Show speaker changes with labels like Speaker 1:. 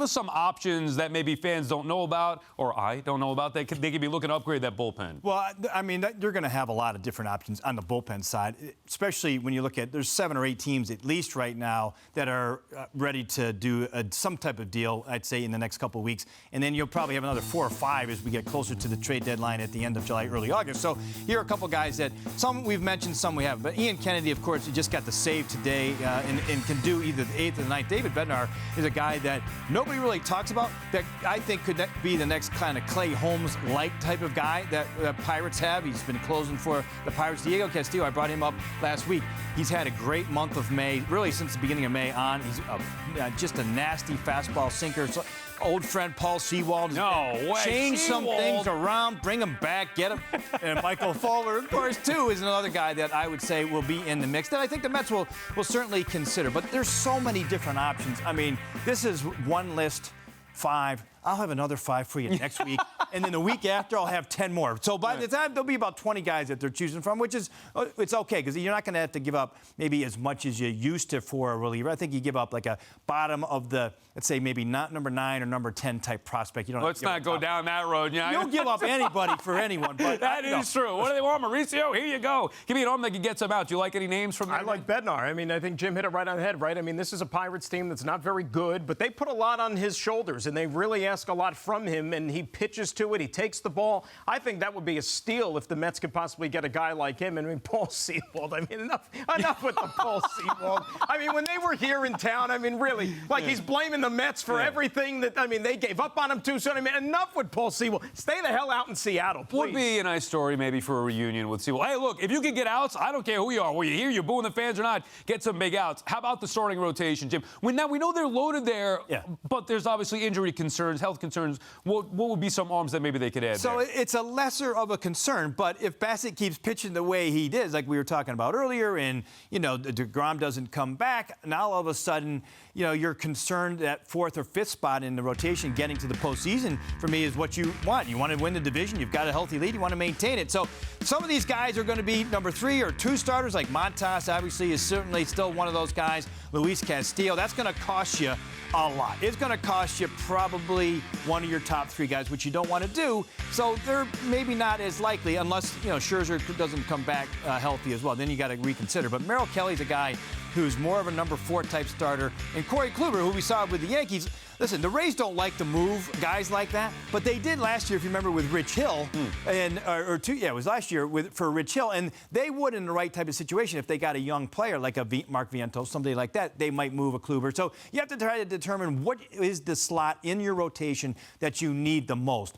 Speaker 1: give us some options that maybe fans don't know about, or I don't know about, they could be looking to upgrade that bullpen.
Speaker 2: Well, I mean, they're going to have a lot of different options on the bullpen side, especially when you look at there's 7 or 8 teams at least right now that are ready to do some type of deal, I'd say, in the next couple of weeks. And then you'll probably have another 4 or 5 as we get closer to the trade deadline at the end of July, early August. So here are a couple guys that some we've mentioned, some we haven't. But Ian Kennedy, of course, he just got the save today and can do either the 8th or the 9th. David Bednar is a guy that nobody really talks about that I think could be the next kind of Clay Holmes-like type of guy that the Pirates have. He's been closing for the Pirates. Diego Castillo, I brought him up last week. He's had a great month of May, really since the beginning of May on. He's just a nasty fastball sinker. So, old friend Paul Sewald.
Speaker 1: No way.
Speaker 2: Change some things around, bring him back, get him. And Michael Fulmer, of course, too, is another guy that I would say will be in the mix that I think the Mets will certainly consider. But there's so many different options. I mean, this is one list, 5. I'll have another 5 for you next week. And then the week after, I'll have 10 more. So by the time, there'll be about 20 guys that they're choosing from, which is, it's okay, because you're not going to have to give up maybe as much as you used to for a reliever. I think you give up like a bottom of the, let's say, maybe not number 9 or number 10 type prospect. You don't
Speaker 1: Let's not go down that road.
Speaker 2: You don't give up anybody for anyone. But
Speaker 1: that is true. What do they want, Mauricio? Here you go. Give me an arm that can get some out. Do you like any names from there?
Speaker 3: I like Bednar. I mean, I think Jim hit it right on the head, right? I mean, this is a Pirates team that's not very good, but they put a lot on his shoulders, and they really ask a lot from him, and he pitches to it. He takes the ball. I think that would be a steal if the Mets could possibly get a guy like him. I mean, Paul Sewald. I mean, enough with the Paul Sewald. I mean, when they were here in town, I mean, really, like he's blaming the Mets for everything that, I mean, they gave up on him too soon. I mean, enough with Paul Sewald. Stay the hell out in Seattle, please.
Speaker 1: Would be a nice story maybe for a reunion with Sewald. Hey, look, if you can get outs, I don't care who you are. Were you here, you're booing the fans or not, get some big outs. How about the starting rotation, Jim? Now we know they're loaded there, but there's obviously injury concerns, health concerns. What would be some arms that maybe they could add
Speaker 2: So
Speaker 1: there?
Speaker 2: it's a lesser of a concern, but if Bassett keeps pitching the way he did, like we were talking about earlier, and, you know, DeGrom doesn't come back, now all of a sudden, you know, you're concerned that 4th or 5th spot in the rotation getting to the postseason, for me, is what you want. You want to win the division. You've got a healthy lead. You want to maintain it. So some of these guys are going to be number 3 or 2 starters, like Montas, obviously, is certainly still one of those guys. Luis Castillo, that's going to cost you a lot. It's going to cost you probably one of your top 3 guys, which you don't want to do. So they're maybe not as likely unless, you know, Scherzer doesn't come back healthy as well. Then you got to reconsider. But Merrill Kelly's a guy who's more of a number 4 type starter. And Corey Kluber, who we saw with the Yankees, listen, the Rays don't like to move guys like that, but they did last year, if you remember, with Rich Hill, it was last year for Rich Hill, and they would in the right type of situation if they got a young player like a Mark Vientos, somebody like that, they might move a Kluber. So you have to try to determine what is the slot in your rotation that you need the most.